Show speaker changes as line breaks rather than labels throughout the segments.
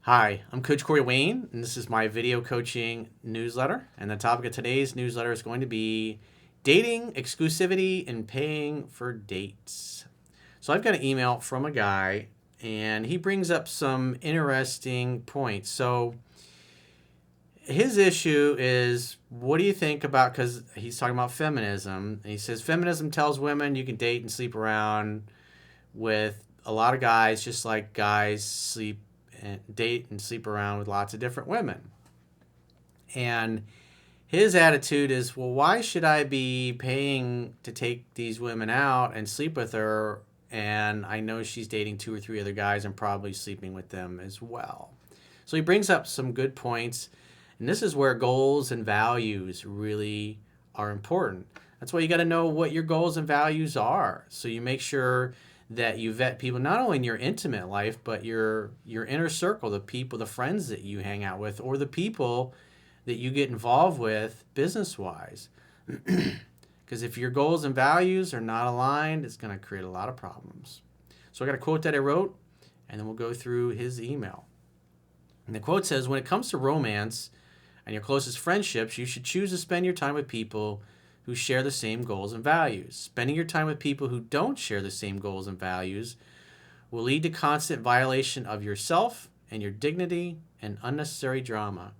Hi, I'm Coach Corey Wayne, and this is my video coaching newsletter. And the topic of today's newsletter is going to be dating, exclusivity, and paying for dates. So I've got an email from a guy, and he brings up some interesting points. So his issue is, what do you think about, because he's talking about feminism. And he says feminism tells women you can date and sleep around with a lot of guys, just like guys sleep and date and sleep around with lots of different women. And his attitude is, well, why should I be paying to take these women out and sleep with her? And I know she's dating two or three other guys and probably sleeping with them as well. So he brings up some good points. And this is where goals and values really are important. That's why you got to know what your goals and values are. So you make sure that you vet people not only in your intimate life, but your inner circle, the people, the friends that you hang out with, or the people that you get involved with business wise. Because if your goals and values are not aligned, it's going to create a lot of problems. So I got a quote that I wrote, and then we'll go through his email. And the quote says, when it comes to romance and your closest friendships, you should choose to spend your time with people who share the same goals and values. Spending your time with people who don't share the same goals and values will lead to constant violation of yourself and your dignity and unnecessary drama.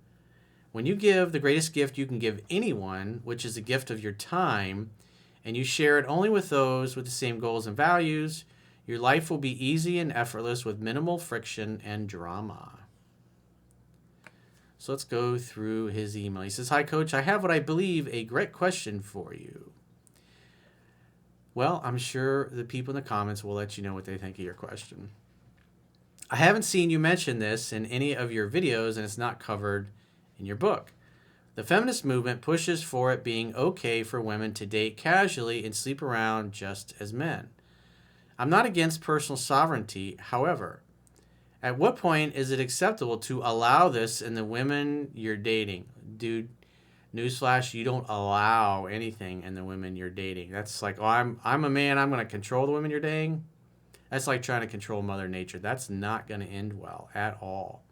When you give the greatest gift you can give anyone, which is the gift of your time, and you share it only with those with the same goals and values, your life will be easy and effortless with minimal friction and drama. So let's go through his email. He says, hi, Coach. I have what I believe a great question for you. Well, I'm sure the people in the comments will let you know what they think of your question. I haven't seen you mention this in any of your videos, and it's not covered in your book. The feminist movement pushes for it being okay for women to date casually and sleep around just as men. I'm not against personal sovereignty, however. At what point is it acceptable to allow this in the women you're dating? Dude, newsflash, you don't allow anything in the women you're dating. That's like, oh, I'm a man, I'm going to control the women you're dating. That's like trying to control Mother Nature. That's not going to end well at all.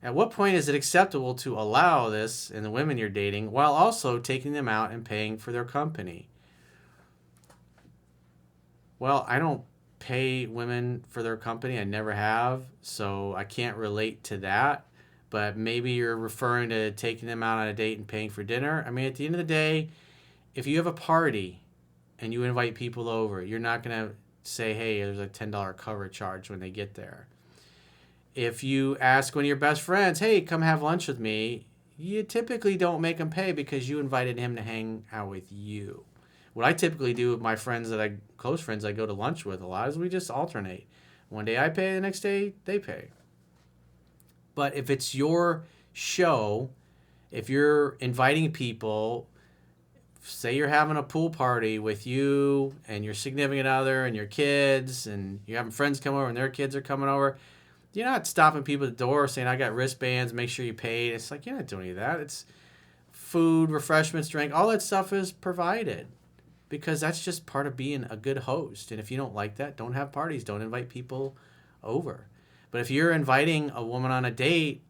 At what point is it acceptable to allow this in the women you're dating while also taking them out and paying for their company? Well, I don't pay women for their company. I never have, so I can't relate to that. But maybe you're referring to taking them out on a date and paying for dinner. I mean, at the end of the day, if you have a party and you invite people over, you're not going to say, hey, there's a $10 cover charge when they get there. If you ask one of your best friends, hey, come have lunch with me, you typically don't make them pay because you invited him to hang out with you. What I typically do with my friends close friends I go to lunch with a lot is we just alternate. One day I pay, the next day they pay. But if it's your show, if you're inviting people, say you're having a pool party with you and your significant other and your kids, and you're having friends come over and their kids are coming over, you're not stopping people at the door saying, I got wristbands, make sure you paid. It's like, you're not doing any of that. It's food, refreshments, drink, all that stuff is provided. Because that's just part of being a good host. And if you don't like that, don't have parties. Don't invite people over. But if you're inviting a woman on a date,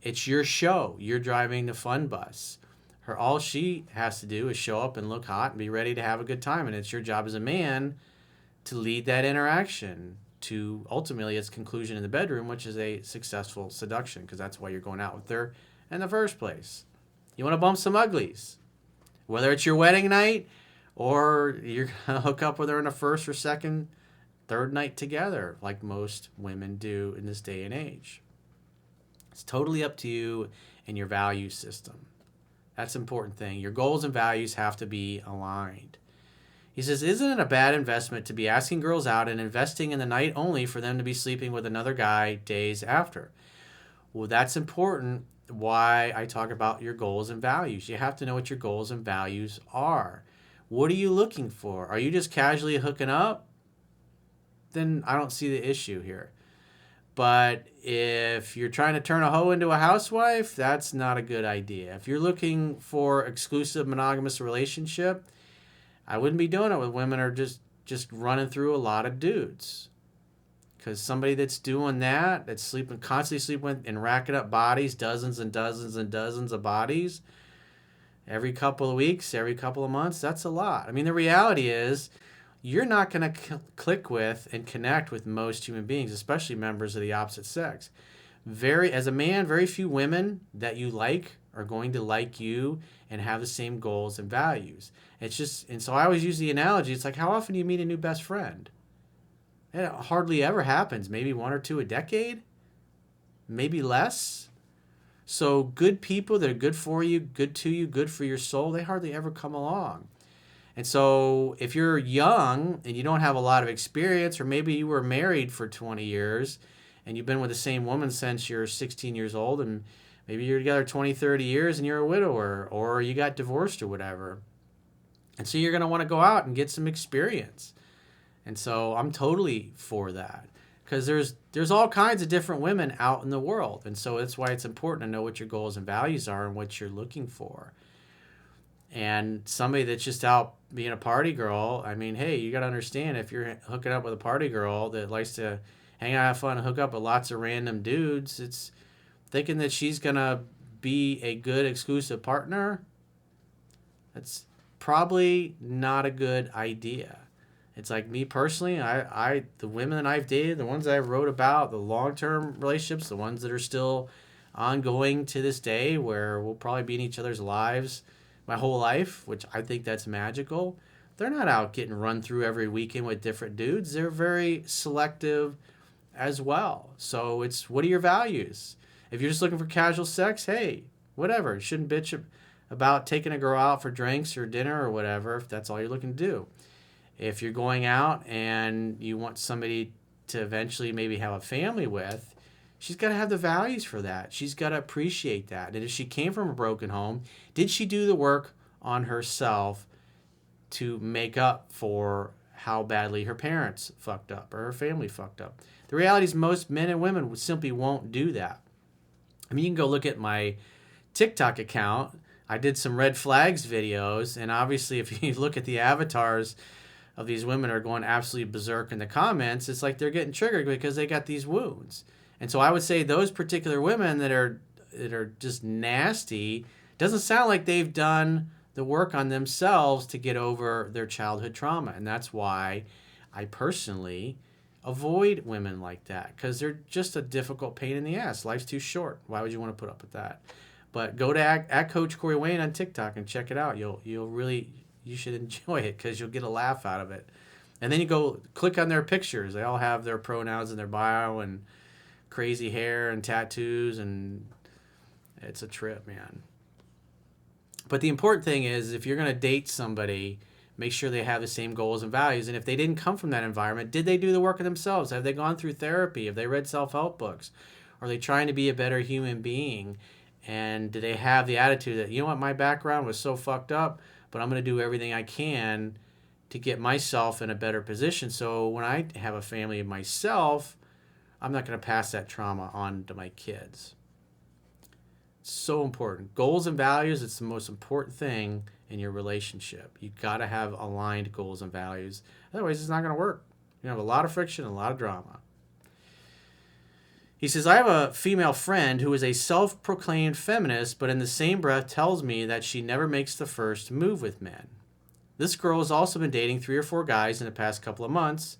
it's your show. You're driving the fun bus. All she has to do is show up and look hot and be ready to have a good time. And it's your job as a man to lead that interaction to ultimately its conclusion in the bedroom, which is a successful seduction, because that's why you're going out with her in the first place. You want to bump some uglies. Whether it's your wedding night or you're going to hook up with her in the first or second, third night together, like most women do in this day and age. It's totally up to you and your value system. That's an important thing. Your goals and values have to be aligned. He says, isn't it a bad investment to be asking girls out and investing in the night only for them to be sleeping with another guy days after? Well, that's important. Why I talk about your goals and values. You have to know what your goals and values are. What are you looking for? Are you just casually hooking up? Then I don't see the issue here. But if you're trying to turn a hoe into a housewife, that's not a good idea. If you're looking for exclusive monogamous relationship, I wouldn't be doing it with women who are just running through a lot of dudes. Because somebody that's doing that, that's sleeping, constantly sleeping with and racking up bodies, dozens and dozens and dozens of bodies, every couple of weeks, every couple of months, that's a lot. I mean, the reality is you're not going to click with and connect with most human beings, especially members of the opposite sex. As a man, very few women that you like are going to like you and have the same goals and values. It's just, and so I always use the analogy. It's like, how often do you meet a new best friend? It hardly ever happens. Maybe one or two a decade, maybe less. So good people that are good for you, good to you, good for your soul, they hardly ever come along. And so if you're young and you don't have a lot of experience, or maybe you were married for 20 years and you've been with the same woman since you're 16 years old, and maybe you're together 20, 30 years and you're a widower, or you got divorced or whatever. And so you're going to want to go out and get some experience. And so I'm totally for that, because there's all kinds of different women out in the world. And so that's why it's important to know what your goals and values are and what you're looking for. And somebody that's just out being a party girl, I mean, hey, you got to understand, if you're hooking up with a party girl that likes to hang out, have fun, and hook up with lots of random dudes, it's thinking that she's going to be a good exclusive partner. That's probably not a good idea. It's like me personally, the women that I've dated, the ones that I wrote about, the long-term relationships, the ones that are still ongoing to this day, where we'll probably be in each other's lives my whole life, which I think that's magical. They're not out getting run through every weekend with different dudes. They're very selective as well. So it's, what are your values? If you're just looking for casual sex, hey, whatever. You shouldn't bitch about taking a girl out for drinks or dinner or whatever, if that's all you're looking to do. If you're going out and you want somebody to eventually maybe have a family with, she's got to have the values for that. She's got to appreciate that. And if she came from a broken home, did she do the work on herself to make up for how badly her parents fucked up or her family fucked up? The reality is most men and women simply won't do that. I mean, you can go look at my TikTok account. I did some red flags videos, and obviously if you look at the avatars of these women are going absolutely berserk in the comments, it's like they're getting triggered because they got these wounds. And so I would say those particular women that are just nasty, doesn't sound like they've done the work on themselves to get over their childhood trauma. And that's why I personally avoid women like that, because they're just a difficult pain in the ass. Life's too short. Why would you want to put up with that? But go to at Coach Corey Wayne on TikTok and check it out. You should enjoy it, because you'll get a laugh out of it. And then you go click on their pictures. They all have their pronouns in their bio and crazy hair and tattoos, and it's a trip, man. But the important thing is, if you're going to date somebody, make sure they have the same goals and values. And if they didn't come from that environment, did they do the work of themselves? Have they gone through therapy? Have they read self-help books? Are they trying to be a better human being? And do they have the attitude that, you know what, my background was so fucked up, but I'm going to do everything I can to get myself in a better position, so when I have a family of myself, I'm not going to pass that trauma on to my kids. It's so important. Goals and values, it's the most important thing in your relationship. You've got to have aligned goals and values. Otherwise, it's not going to work. You have a lot of friction and a lot of drama. He says, I have a female friend who is a self-proclaimed feminist, but in the same breath tells me that she never makes the first move with men. This girl has also been dating 3 or 4 guys in the past couple of months,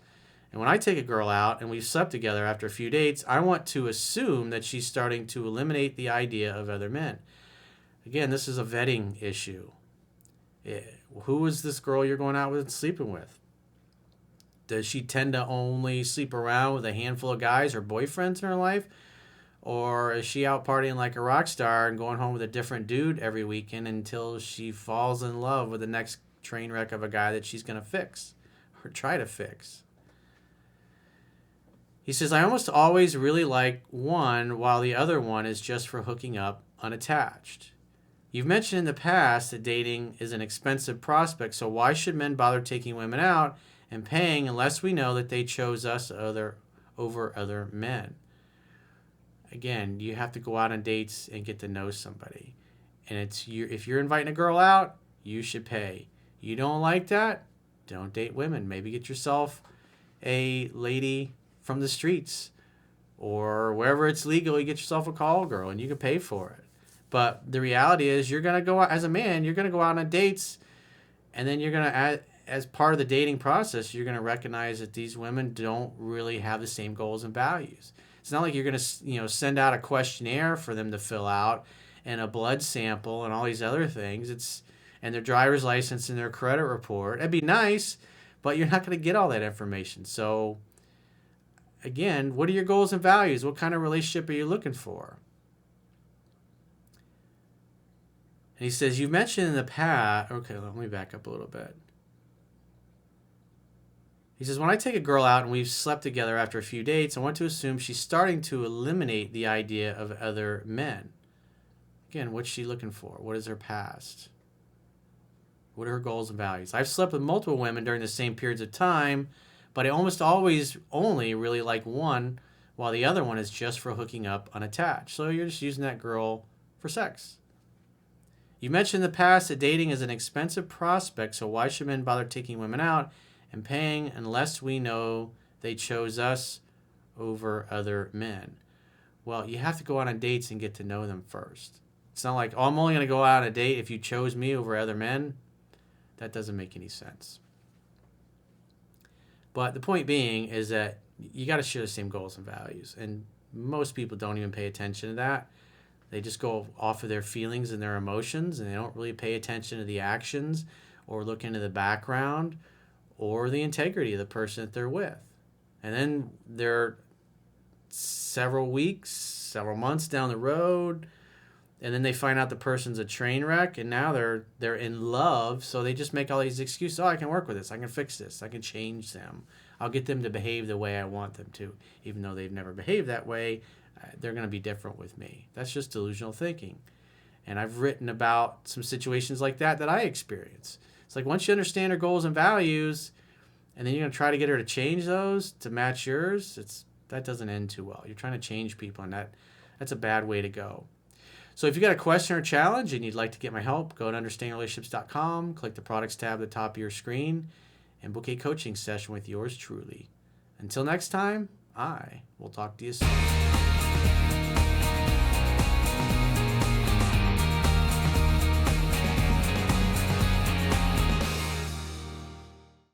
and when I take a girl out and we've slept together after a few dates, I want to assume that she's starting to eliminate the idea of other men. Again, this is a vetting issue. Who is this girl you're going out with and sleeping with? Does she tend to only sleep around with a handful of guys or boyfriends in her life? Or is she out partying like a rock star and going home with a different dude every weekend until she falls in love with the next train wreck of a guy that she's going to fix or try to fix? He says, I almost always really like one, while the other one is just for hooking up unattached. You've mentioned in the past that dating is an expensive prospect, so why should men bother taking women out and paying unless we know that they chose us over other men? Again, you have to go out on dates and get to know somebody. And if you're inviting a girl out, you should pay. You don't like that? Don't date women. Maybe get yourself a lady from the streets or wherever it's legal. You get yourself a call girl and you can pay for it. But the reality is you're going to go out as a man, you're going to go out on dates, and then you're going to, as part of the dating process, you're going to recognize that these women don't really have the same goals and values. It's not like you're going to, send out a questionnaire for them to fill out and a blood sample and all these other things. And their driver's license and their credit report. It'd be nice, but you're not going to get all that information. So again, what are your goals and values? What kind of relationship are you looking for? And he says, you mentioned in the past, okay, let me back up a little bit. He says, when I take a girl out and we've slept together after a few dates, I want to assume she's starting to eliminate the idea of other men. Again, what's she looking for? What is her past? What are her goals and values? I've slept with multiple women during the same periods of time, but I almost always only really like one, while the other one is just for hooking up unattached. So you're just using that girl for sex. You mentioned in the past that dating is an expensive prospect, so why should men bother taking women out and paying unless we know they chose us over other men? Well, you have to go out on dates and get to know them first. It's not like, I'm only going to go out on a date if you chose me over other men. That doesn't make any sense. But the point being is that you got to share the same goals and values. And most people don't even pay attention to that. They just go off of their feelings and their emotions, and they don't really pay attention to the actions or look into the background or the integrity of the person that they're with. And then they're several weeks, several months down the road, and then they find out the person's a train wreck, and now they're in love, so they just make all these excuses. Oh, I can work with this. I can fix this. I can change them. I'll get them to behave the way I want them to. Even though they've never behaved that way, they're going to be different with me. That's just delusional thinking. And I've written about some situations like that I experience. It's like once you understand her goals and values, and then you're going to try to get her to change those to match yours, that doesn't end too well. You're trying to change people, and that's a bad way to go. So if you got a question or challenge and you'd like to get my help, go to understandingrelationships.com, click the products tab at the top of your screen, and book a coaching session with yours truly. Until next time, I will talk to you soon.